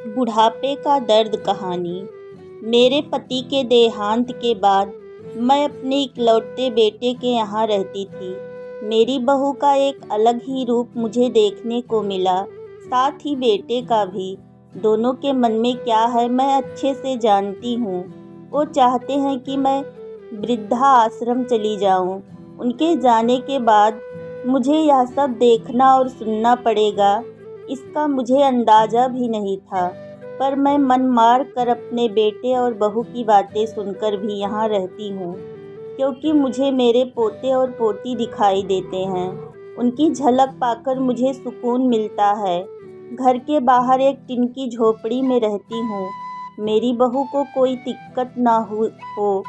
बुढ़ापे का दर्द कहानी। मेरे पति के देहांत के बाद मैं अपने इकलौते बेटे के यहाँ रहती थी। मेरी बहू का एक अलग ही रूप मुझे देखने को मिला, साथ ही बेटे का भी। दोनों के मन में क्या है मैं अच्छे से जानती हूँ। वो चाहते हैं कि मैं वृद्धा आश्रम चली जाऊँ। उनके जाने के बाद मुझे यह सब देखना और सुनना पड़ेगा, इसका मुझे अंदाज़ा भी नहीं था। पर मैं मन मार कर अपने बेटे और बहू की बातें सुनकर भी यहाँ रहती हूँ, क्योंकि मुझे मेरे पोते और पोती दिखाई देते हैं। उनकी झलक पाकर मुझे सुकून मिलता है। घर के बाहर एक टिन की झोपड़ी में रहती हूँ। मेरी बहू को कोई दिक्कत ना हो,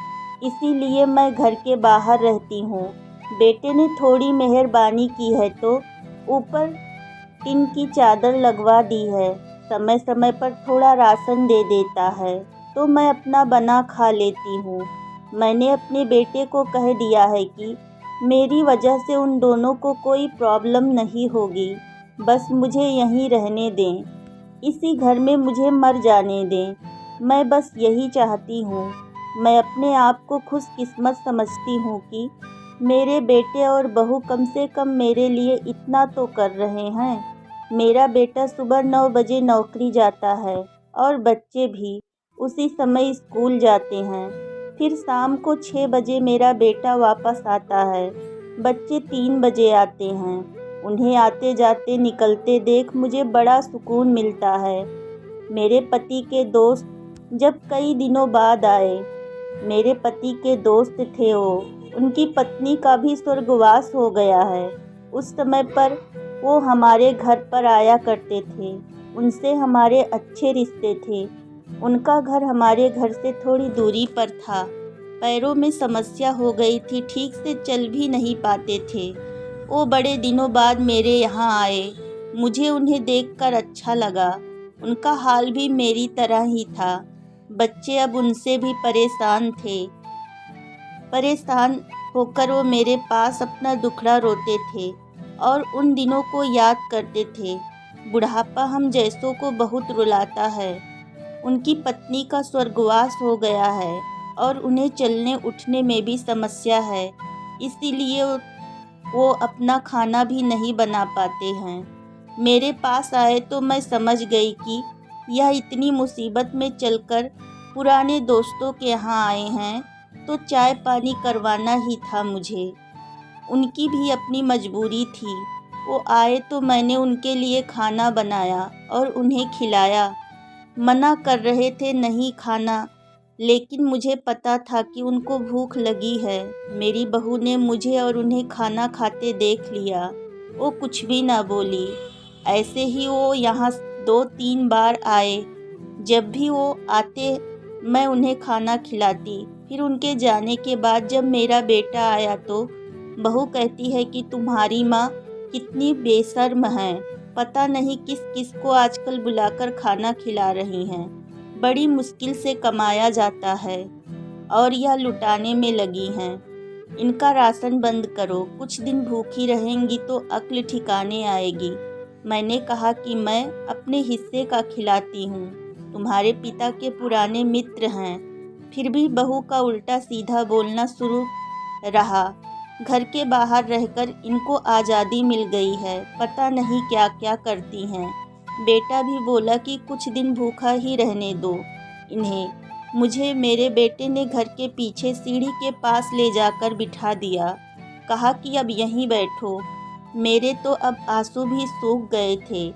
इसीलिए मैं घर के बाहर रहती हूँ। बेटे ने थोड़ी मेहरबानी की है तो ऊपर टिन की चादर लगवा दी है। समय समय पर थोड़ा राशन दे देता है तो मैं अपना बना खा लेती हूँ। मैंने अपने बेटे को कह दिया है कि मेरी वजह से उन दोनों को कोई प्रॉब्लम नहीं होगी, बस मुझे यहीं रहने दें, इसी घर में मुझे मर जाने दें। मैं बस यही चाहती हूँ। मैं अपने आप को खुशकिस्मत समझती हूँ कि मेरे बेटे और बहू कम से कम मेरे लिए इतना तो कर रहे हैं। मेरा बेटा सुबह 9 बजे नौकरी जाता है और बच्चे भी उसी समय स्कूल जाते हैं। फिर शाम को 6 बजे मेरा बेटा वापस आता है। बच्चे 3 बजे आते हैं। उन्हें आते जाते निकलते देख मुझे बड़ा सुकून मिलता है। मेरे पति के दोस्त जब कई दिनों बाद आए, मेरे पति के दोस्त थे वो, उनकी पत्नी का भी स्वर्गवास हो गया है। उस समय पर वो हमारे घर पर आया करते थे। उनसे हमारे अच्छे रिश्ते थे। उनका घर हमारे घर से थोड़ी दूरी पर था। पैरों में समस्या हो गई थी, ठीक से चल भी नहीं पाते थे। वो बड़े दिनों बाद मेरे यहाँ आए। मुझे उन्हें देखकर अच्छा लगा। उनका हाल भी मेरी तरह ही था। बच्चे अब उनसे भी परेशान थे। परेशान होकर वो मेरे पास अपना दुखड़ा रोते थे और उन दिनों को याद करते थे। बुढ़ापा हम जैसों को बहुत रुलाता है। उनकी पत्नी का स्वर्गवास हो गया है और उन्हें चलने उठने में भी समस्या है, इसीलिए वो अपना खाना भी नहीं बना पाते हैं। मेरे पास आए तो मैं समझ गई कि यह इतनी मुसीबत में चलकर पुराने दोस्तों के यहाँ आए हैं, तो चाय पानी करवाना ही था मुझे। उनकी भी अपनी मजबूरी थी। वो आए तो मैंने उनके लिए खाना बनाया और उन्हें खिलाया। मना कर रहे थे नहीं खाना, लेकिन मुझे पता था कि उनको भूख लगी है। मेरी बहू ने मुझे और उन्हें खाना खाते देख लिया। वो कुछ भी ना बोली। ऐसे ही वो यहाँ 2-3 बार आए। जब भी वो आते मैं उन्हें खाना खिलाती। फिर उनके जाने के बाद जब मेरा बेटा आया तो बहू कहती है कि तुम्हारी माँ कितनी बेशर्म है, पता नहीं किस किस को आजकल बुलाकर खाना खिला रही हैं। बड़ी मुश्किल से कमाया जाता है और यह लुटाने में लगी हैं। इनका राशन बंद करो, कुछ दिन भूखी रहेंगी तो अक्ल ठिकाने आएगी। मैंने कहा कि मैं अपने हिस्से का खिलाती हूँ, तुम्हारे पिता के पुराने मित्र हैं। फिर भी बहू का उल्टा सीधा बोलना शुरू रहा। घर के बाहर रहकर इनको आज़ादी मिल गई है, पता नहीं क्या क्या करती हैं। बेटा भी बोला कि कुछ दिन भूखा ही रहने दो इन्हें। मुझे मेरे बेटे ने घर के पीछे सीढ़ी के पास ले जाकर बिठा दिया। कहा कि अब यहीं बैठो। मेरे तो अब आंसू भी सूख गए थे।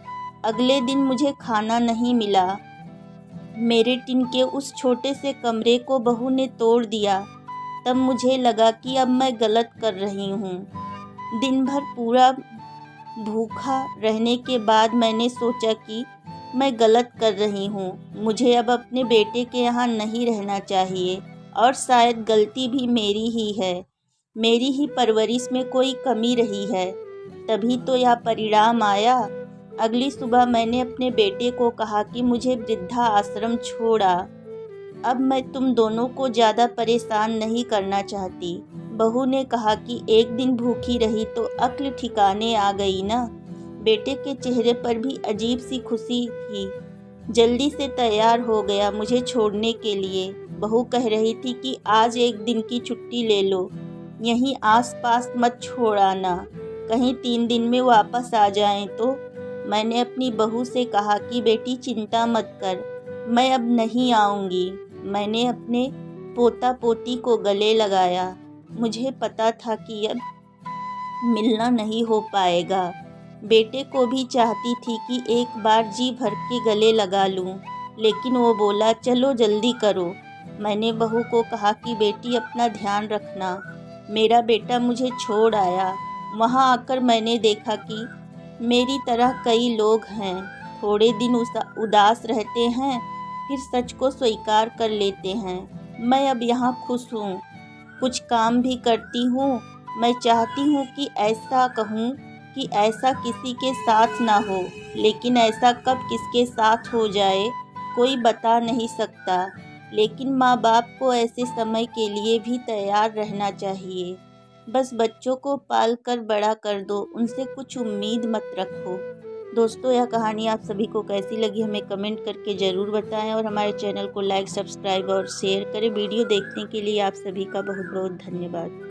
अगले दिन मुझे खाना नहीं मिला। मेरे टिन के उस छोटे से कमरे को बहू ने तोड़ दिया। तब मुझे लगा कि अब मैं गलत कर रही हूँ। दिन भर पूरा भूखा रहने के बाद मैंने सोचा कि मैं गलत कर रही हूँ। मुझे अब अपने बेटे के यहाँ नहीं रहना चाहिए और शायद गलती भी मेरी ही है। मेरी ही परवरिश में कोई कमी रही है, तभी तो यह परिणाम आया। अगली सुबह मैंने अपने बेटे को कहा कि मुझे वृद्धा आश्रम छोड़ा। अब मैं तुम दोनों को ज़्यादा परेशान नहीं करना चाहती। बहू ने कहा कि एक दिन भूखी रही तो अक्ल ठिकाने आ गई ना। बेटे के चेहरे पर भी अजीब सी खुशी थी। जल्दी से तैयार हो गया मुझे छोड़ने के लिए। बहू कह रही थी कि आज एक दिन की छुट्टी ले लो, यहीं आस-पास मत छोड़ आना, कहीं 3 दिन में वापस आ जाएं तो। मैंने अपनी बहू से कहा कि बेटी चिंता मत कर, मैं अब नहीं आऊँगी। मैंने अपने पोता-पोती को गले लगाया। मुझे पता था कि अब मिलना नहीं हो पाएगा। बेटे को भी चाहती थी कि एक बार जी भर के गले लगा लूं, लेकिन वो बोला चलो जल्दी करो। मैंने बहू को कहा कि बेटी अपना ध्यान रखना। मेरा बेटा मुझे छोड़ आया। वहाँ आकर मैंने देखा कि मेरी तरह कई लोग हैं। थोड़े दिन उदास रहते हैं, फिर सच को स्वीकार कर लेते हैं। मैं अब यहाँ खुश हूँ, कुछ काम भी करती हूँ। मैं चाहती हूँ कि ऐसा कहूँ कि ऐसा किसी के साथ ना हो, लेकिन ऐसा कब किसके साथ हो जाए कोई बता नहीं सकता। लेकिन माँ बाप को ऐसे समय के लिए भी तैयार रहना चाहिए। बस बच्चों को पाल कर बड़ा कर दो, उनसे कुछ उम्मीद मत रखो। दोस्तों, यह कहानी आप सभी को कैसी लगी हमें कमेंट करके ज़रूर बताएं और हमारे चैनल को लाइक, सब्सक्राइब और शेयर करें। वीडियो देखने के लिए आप सभी का बहुत बहुत धन्यवाद।